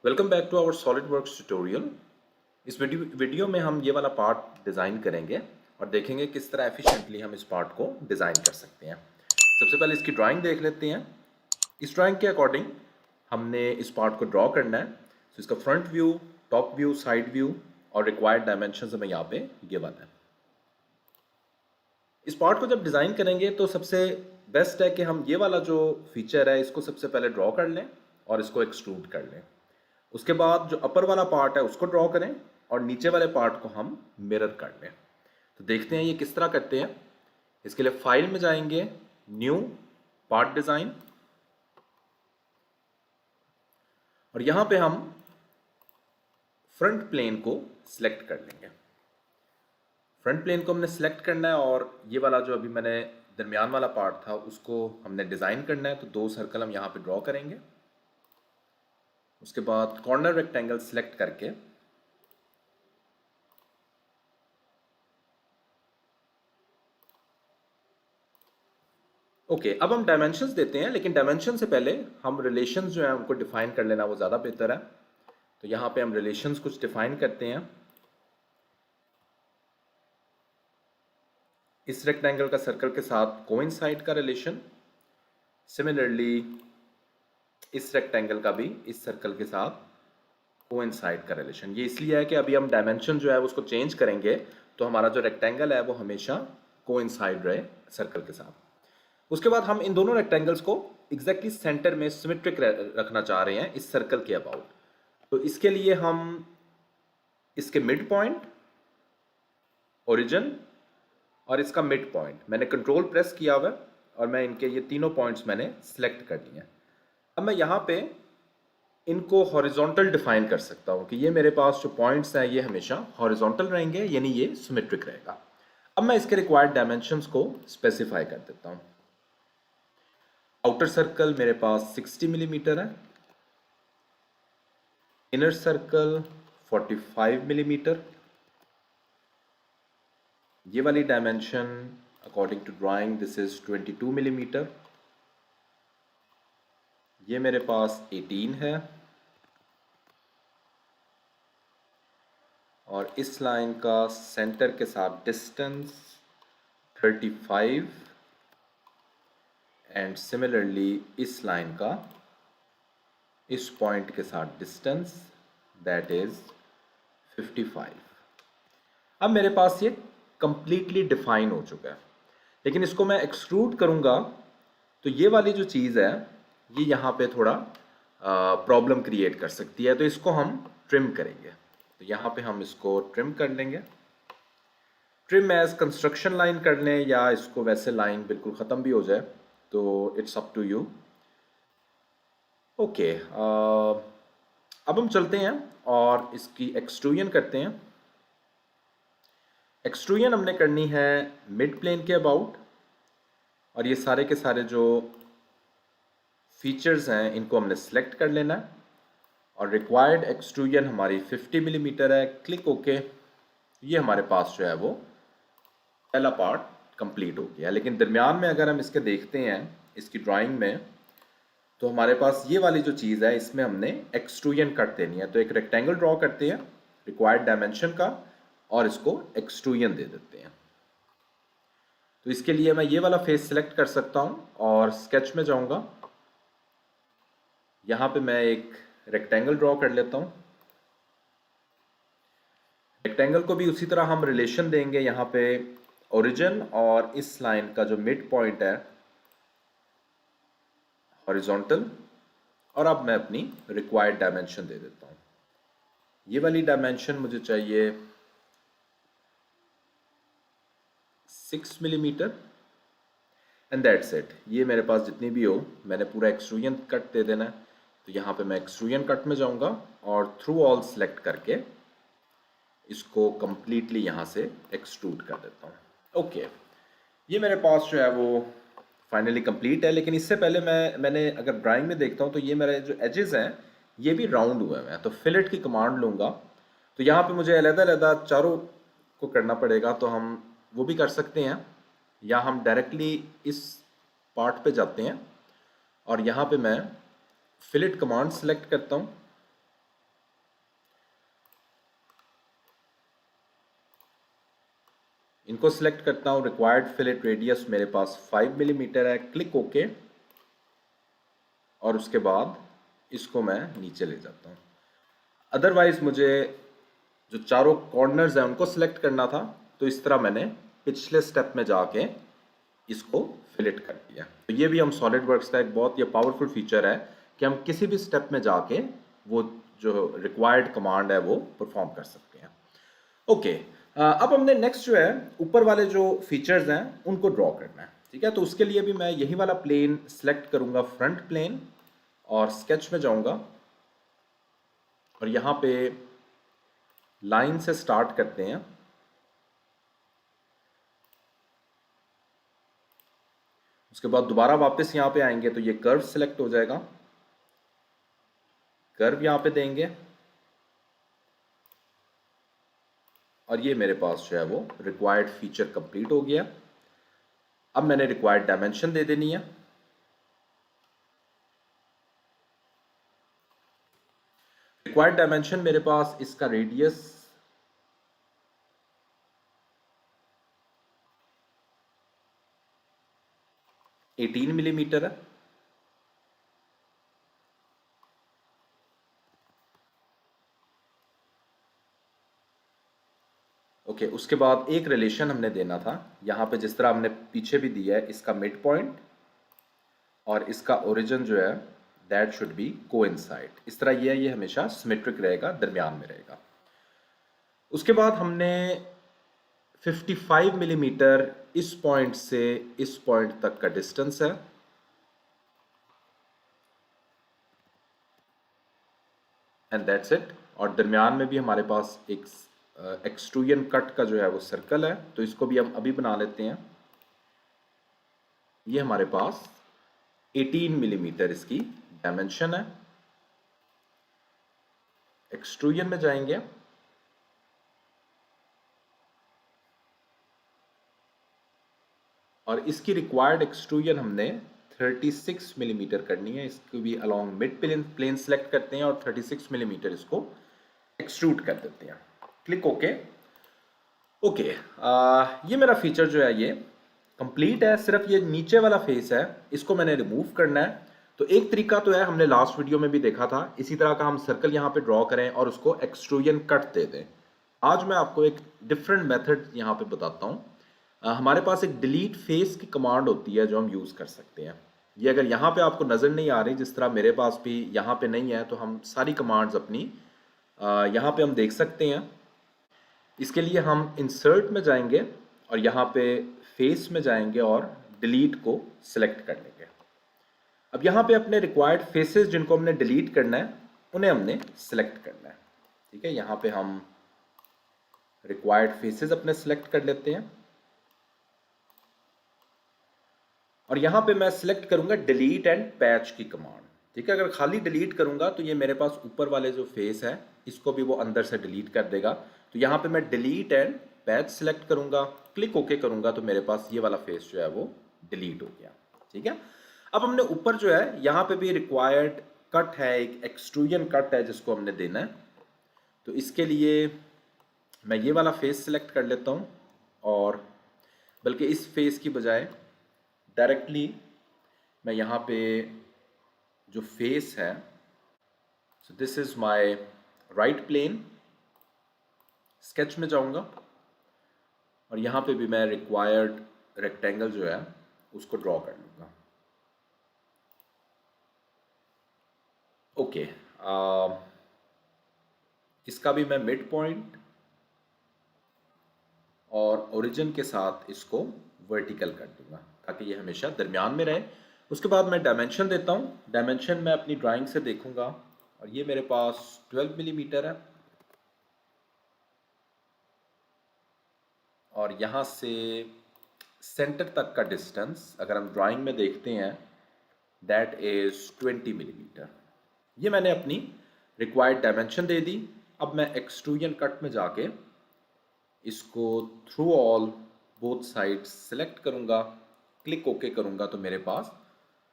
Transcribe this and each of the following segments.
Welcome back to our SolidWorks tutorial. इस video में हम ये वाला पार्ट डिज़ाइन करेंगे और देखेंगे किस तरह एफिशिएंटली हम इस पार्ट को डिज़ाइन कर सकते हैं। सबसे पहले इसकी ड्राइंग देख लेते हैं। इस ड्राइंग के अकॉर्डिंग हमने इस पार्ट को ड्रॉ करना है। तो इसका front view, top view, side view और रिक्वायर्ड डायमेंशन हमें यहाँ पे गिवन है। इस पार्ट को जब डिज़ाइन करेंगे तो सबसे बेस्ट है कि हम ये वाला जो फीचर है इसको सबसे पहले ड्रॉ कर लें और इसको एक्सट्रूड कर लें। उसके बाद जो अपर वाला पार्ट है उसको ड्रॉ करें और नीचे वाले पार्ट को हम मिरर कर लें। तो देखते हैं ये किस तरह करते हैं। इसके लिए फाइल में जाएंगे, न्यू, पार्ट डिज़ाइन, और यहाँ पे हम फ्रंट प्लेन को सिलेक्ट कर लेंगे। फ्रंट प्लेन को हमने सिलेक्ट करना है और ये वाला जो अभी मैंने दरमियान वाला पार्ट था उसको हमने डिज़ाइन करना है। तो 2 सर्कल हम यहाँ पे ड्रॉ करेंगे। उसके बाद कॉर्नर रेक्टेंगल सिलेक्ट करके ओके, अब हम डायमेंशंस देते हैं, लेकिन डायमेंशन से पहले हम रिलेशंस जो है उनको डिफाइन कर लेना वो ज़्यादा बेहतर है। तो यहाँ पे हम रिलेशंस कुछ डिफाइन करते हैं। इस रेक्टेंगल का सर्कल के साथ कोइंसाइड का रिलेशन, सिमिलरली इस रेक्टेंगल का भी इस सर्कल के साथ कोइंसाइड का रिलेशन। ये इसलिए है कि अभी हम डायमेंशन जो है उसको चेंज करेंगे तो हमारा जो रेक्टेंगल है वो हमेशा कोइंसाइड रहे सर्कल के साथ। उसके बाद हम इन दोनों रेक्टेंगल्स को एग्जैक्टली सेंटर में सिमेट्रिक रखना चाह रहे हैं इस सर्कल के अबाउट। तो इसके लिए हम इसके मिड पॉइंट, ओरिजिन और इसका मिड पॉइंट, मैंने कंट्रोल प्रेस किया हुआ है और मैं इनके ये तीनों पॉइंट्स मैंने सिलेक्ट कर लिए हैं। अब मैं यहाँ पे इनको हॉरिजॉन्टल डिफाइन कर सकता हूँ कि ये मेरे पास जो पॉइंट्स हैं ये हमेशा हॉरिजॉन्टल रहेंगे, यानी ये सिमेट्रिक रहेगा। अब मैं इसके रिक्वायर्ड डायमेंशंस को स्पेसिफाई कर देता हूँ। आउटर सर्कल मेरे पास 60 मिलीमीटर है, इनर सर्कल 45 मिलीमीटर। ये वाली dimension according to drawing this is 22 millimetre. ये मेरे पास 18 है और इस लाइन का सेंटर के साथ डिस्टेंस 35 एंड सिमिलरली इस लाइन का इस पॉइंट के साथ डिस्टेंस दैट इज 55। अब मेरे पास ये कंप्लीटली डिफाइन हो चुका है, लेकिन इसको मैं एक्सट्रूड करूंगा तो ये वाली जो चीज़ है ये यहाँ पे थोड़ा प्रॉब्लम क्रिएट कर सकती है। तो इसको हम ट्रिम करेंगे। तो यहाँ पे हम इसको ट्रिम कर लेंगे। ट्रिम एज कंस्ट्रक्शन लाइन कर लें या इसको वैसे लाइन बिल्कुल ख़त्म भी हो जाए, तो it's up to you. Okay, अब हम चलते हैं और इसकी एक्सट्रूजन करते हैं। एक्सट्रूजन हमने करनी है मिड प्लेन के अबाउट और ये सारे के सारे जो फीचर्स हैं इनको हमने सेलेक्ट कर लेना है और रिक्वायर्ड एक्सट्रूजन हमारी 50 मिलीमीटर है। Click okay. ये हमारे पास जो है वो पहला पार्ट कंप्लीट हो गया। लेकिन दरमियान में अगर हम इसके देखते हैं इसकी ड्राइंग में, तो हमारे पास ये वाली जो चीज़ है इसमें हमने एक्सट्रूजन कट देनी है। तो एक रेक्टेंगल ड्रॉ करते हैं रिक्वायर्ड डायमेंशन का और इसको एक्सट्रूजन दे देते हैं। तो इसके लिए मैं ये वाला फेस सिलेक्ट कर सकता हूँ और स्केच में जाऊँगा। यहाँ पे मैं एक रेक्टेंगल ड्रॉ कर लेता हूँ। रेक्टेंगल को भी उसी तरह हम रिलेशन देंगे यहाँ पे ओरिजिन और इस लाइन का जो मिड पॉइंट है हॉरिजॉन्टल, और अब मैं अपनी रिक्वायर्ड डायमेंशन दे देता हूँ। ये वाली डायमेंशन मुझे चाहिए 6 मिलीमीटर एंड दैट्स इट। ये मेरे पास जितनी भी हो मैंने पूरा एक्सट्रूजन कट दे देना है। तो यहाँ पे मैं एक्सट्रूजन कट में जाऊँगा और थ्रू ऑल सेलेक्ट करके इसको कंप्लीटली यहाँ से एक्सट्रूड कर देता हूँ। ओके, ये मेरे पास जो है वो फाइनली कंप्लीट है। लेकिन इससे पहले मैंने अगर ड्राइंग में देखता हूँ तो ये मेरे जो एजेस हैं ये भी राउंड हुए हैं। तो फिलेट की कमांड लूँगा तो यहाँ पे मुझे अलग-अलग चारों को करना पड़ेगा। तो हम वो भी कर सकते हैं या हम डायरेक्टली इस पार्ट पे जाते हैं और यहाँ पे मैं फिलेट कमांड सेलेक्ट करता हूँ इनको सिलेक्ट करता हूँ। रिक्वायर्ड फिलेट रेडियस मेरे पास 5 मिलीमीटर है, क्लिक ओके, और उसके बाद इसको मैं नीचे ले जाता हूँ। अदरवाइज मुझे जो चारों कॉर्नर्स हैं उनको सिलेक्ट करना था, तो इस तरह मैंने पिछले स्टेप में जाके इसको फिलेट कर दिया। तो ये भी हम सॉलिडवर्क्स का एक बहुत ही पावरफुल फीचर है कि हम किसी भी स्टेप में जाके वो जो रिक्वायर्ड कमांड है वो परफॉर्म कर सकते हैं। ओके, अब हमने नेक्स्ट जो है ऊपर वाले जो फीचर्स हैं उनको ड्रॉ करना है। ठीक है, तो उसके लिए भी मैं यही वाला प्लेन सेलेक्ट करूंगा, फ्रंट प्लेन, और स्केच में जाऊंगा और यहाँ पे लाइन से स्टार्ट करते हैं। उसके बाद दोबारा वापस यहाँ पे आएंगे तो ये कर्व सिलेक्ट हो जाएगा, कर्व यहाँ पे देंगे और ये मेरे पास जो है वो रिक्वायर्ड फीचर कंप्लीट हो गया। अब मैंने रिक्वायर्ड डायमेंशन दे देनी है। रिक्वायर्ड डायमेंशन मेरे पास इसका रेडियस 18 मिलीमीटर है। ओके, उसके बाद एक रिलेशन हमने देना था यहाँ पे, जिस तरह हमने पीछे भी दिया है, इसका मिड पॉइंट और इसका ओरिजिन जो है दैट शुड बी कोइंसाइड। इस तरह ये हमेशा सिमेट्रिक रहेगा, दरमियान में रहेगा। उसके बाद हमने 55 मिलीमीटर इस पॉइंट से इस पॉइंट तक का डिस्टेंस है, एंड दैट्स इट। और दरमियान में भी हमारे पास एक एक्सट्रूजन कट का जो है वो सर्कल है, तो इसको भी हम अभी बना लेते हैं। ये हमारे पास 18 मिलीमीटर इसकी डायमेंशन है। एक्सट्रूजन में जाएंगे और इसकी रिक्वायर्ड एक्सट्रूजन हमने 36 मिलीमीटर करनी है। इसको भी अलोंग मिड प्लेन सेलेक्ट करते हैं और 36 मिलीमीटर इसको एक्सट्रूड कर देते हैं। Click okay. ओके, ये मेरा फीचर जो है ये कंप्लीट है। सिर्फ ये नीचे वाला फेस है, इसको मैंने रिमूव करना है। तो एक तरीका तो है, हमने लास्ट वीडियो में भी देखा था, इसी तरह का हम सर्कल यहाँ पे ड्रॉ करें और उसको एक्सट्रूजन कट दे दें। आज मैं आपको एक डिफरेंट मेथड यहाँ पे बताता हूँ। हमारे पास एक डिलीट फेस की कमांड होती है जो हम यूज़ कर सकते हैं। ये अगर यहाँ पे आपको नज़र नहीं आ रही, जिस तरह मेरे पास भी यहाँ पे नहीं है, तो हम सारी कमांड्स अपनी यहाँ पे हम देख सकते हैं। इसके लिए हम इंसर्ट में जाएंगे और यहाँ पे फेस में जाएंगे और डिलीट को सिलेक्ट कर लेंगे। अब यहाँ पे अपने रिक्वायर्ड फेसेस जिनको हमने डिलीट करना है उन्हें हमने सिलेक्ट करना है। ठीक है, यहाँ पे हम रिक्वायर्ड फेसेस अपने सिलेक्ट कर लेते हैं और यहाँ पे मैं सिलेक्ट करूंगा डिलीट एंड पैच की कमांड। ठीक है, अगर खाली डिलीट करूंगा तो ये मेरे पास ऊपर वाले जो फेस है इसको भी वो अंदर से डिलीट कर देगा। तो यहाँ पे मैं डिलीट एंड पैच सिलेक्ट करूंगा, क्लिक ओके करूंगा, तो मेरे पास ये वाला फेस जो है वो डिलीट हो गया। ठीक है, अब हमने ऊपर जो है यहाँ पे भी रिक्वायर्ड कट है, एक एक्सट्रूजन कट है जिसको हमने देना है। तो इसके लिए मैं ये वाला फेस सिलेक्ट कर लेता हूँ और बल्कि इस फेस की बजाय डायरेक्टली मैं यहाँ पे जो फेस है, so this is my right plane, sketch में जाऊंगा और यहाँ पे भी मैं रिक्वायर्ड रेक्टेंगल जो है उसको ड्रॉ कर लूँगा। ओके, इसका भी मैं मिड पॉइंट और ओरिजिन के साथ इसको वर्टिकल कर दूंगा ताकि ये हमेशा दरमियान में रहे। उसके बाद मैं डायमेंशन देता हूँ। डायमेंशन मैं अपनी ड्राइंग से देखूंगा और ये मेरे पास 12 मिलीमीटर है और यहाँ से सेंटर तक का डिस्टेंस अगर हम ड्राइंग में देखते हैं दैट इज 20 मिलीमीटर। ये मैंने अपनी रिक्वायर्ड डायमेंशन दे दी। अब मैं एक्सट्रूजन कट में जाके इसको through all both sides select करूँगा, क्लिक ओके करूँगा, तो मेरे पास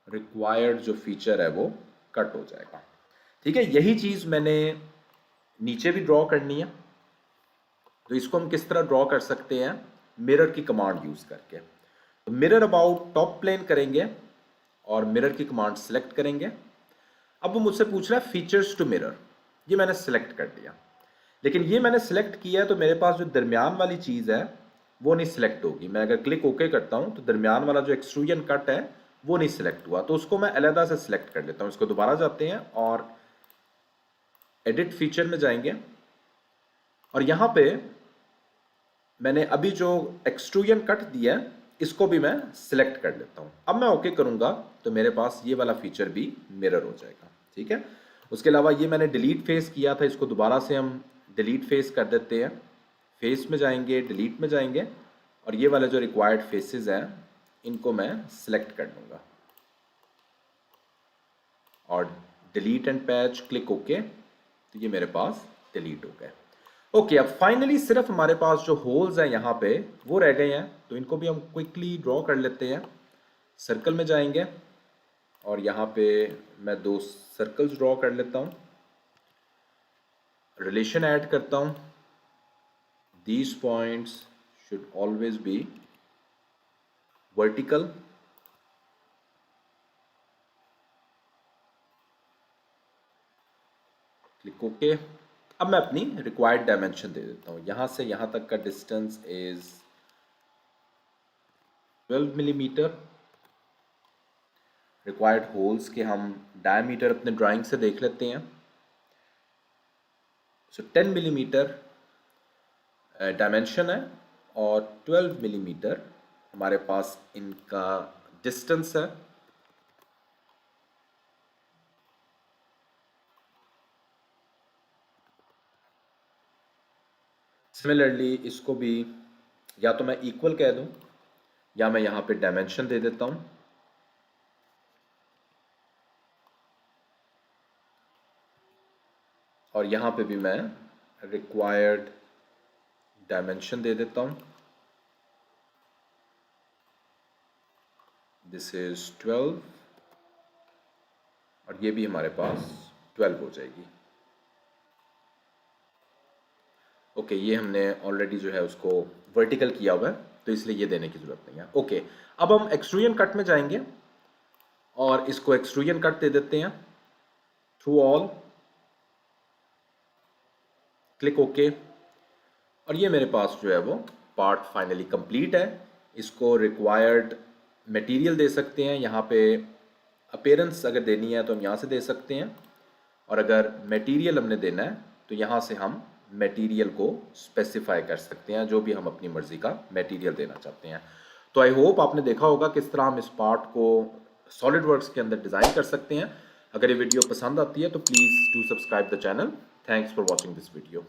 रिक्वायर्ड जो फीचर है वो कट हो जाएगा। ठीक है, यही चीज़ मैंने नीचे भी ड्रॉ करनी है। तो इसको हम किस तरह ड्रॉ कर सकते हैं, मिरर की कमांड यूज़ करके। तो मिरर अबाउट टॉप प्लेन करेंगे और मिरर की कमांड सेलेक्ट करेंगे। अब वो मुझसे पूछ रहा है फीचर्स टू मिरर, ये मैंने सेलेक्ट कर दिया, लेकिन ये मैंने सेलेक्ट किया है तो मेरे पास जो दरमियान वाली चीज़ है वो नहीं सिलेक्ट होगी। मैं अगर क्लिक ओके करता हूँ तो दरमियान वाला जो एक्सट्रूजन कट है वो नहीं सिलेक्ट हुआ, तो उसको मैं अलहदा से सिलेक्ट कर लेता हूँ। इसको दोबारा जाते हैं और एडिट फीचर में जाएंगे और यहाँ पे मैंने अभी जो एक्सट्रूजन कट दिया है इसको भी मैं सिलेक्ट कर लेता हूँ। अब मैं ओके करूँगा तो मेरे पास ये वाला फीचर भी मिरर हो जाएगा, ठीक है। उसके अलावा ये मैंने डिलीट फेस किया था, इसको दोबारा से हम डिलीट फेस कर देते हैं। फेस में जाएंगे, डिलीट में जाएंगे और ये वाले जो रिक्वायर्ड फेसेस हैं इनको मैं सिलेक्ट कर लूँगा और delete and patch, click okay, तो ये मेरे पास डिलीट हो गए। ओके, अब फाइनली सिर्फ हमारे पास जो होल्स हैं यहाँ पे वो रह गए हैं, तो इनको भी हम क्विकली ड्रॉ कर लेते हैं। सर्कल में जाएंगे और यहाँ पे मैं 2 सर्कल्स ड्रॉ कर लेता हूँ, रिलेशन ऐड करता हूँ। These points should always be vertical. Click okay. अब मैं अपनी रिक्वायर्ड डायमेंशन दे देता हूँ। यहाँ से यहाँ तक का distance is 12 millimetre. Required holes के हम डायमीटर अपने ड्राइंग से देख लेते हैं। सो 10 मिलीमीटर डायमेंशन है और 12 मिलीमीटर हमारे पास इनका डिस्टेंस है। सिमिलरली इसको भी या तो मैं इक्वल कह दूं या मैं यहाँ पे डायमेंशन दे देता हूँ। और यहाँ पे भी मैं रिक्वायर्ड डायमेंशन दे देता हूँ। दिस इज 12 और ये भी हमारे पास 12 हो जाएगी। ओके, ये हमने ऑलरेडी जो है उसको वर्टिकल किया हुआ है तो इसलिए ये देने की ज़रूरत नहीं है। ओके, अब हम एक्सट्रूजन कट में जाएंगे और इसको एक्सट्रूजन कट दे देते हैं। थ्रू ऑल, क्लिक ओके और ये मेरे पास जो है वो पार्ट फाइनली कंप्लीट है। इसको रिक्वायर्ड मटेरियल दे सकते हैं। यहाँ पे अपीयरेंस अगर देनी है तो हम यहाँ से दे सकते हैं और अगर मटेरियल हमने देना है तो यहाँ से हम मटेरियल को स्पेसिफाई कर सकते हैं, जो भी हम अपनी मर्जी का मटेरियल देना चाहते हैं। तो आई होप आपने देखा होगा किस तरह हम इस पार्ट को सॉलिडवर्क्स के अंदर डिज़ाइन कर सकते हैं। अगर ये वीडियो पसंद आती है तो please do subscribe the channel. Thanks for watching this video.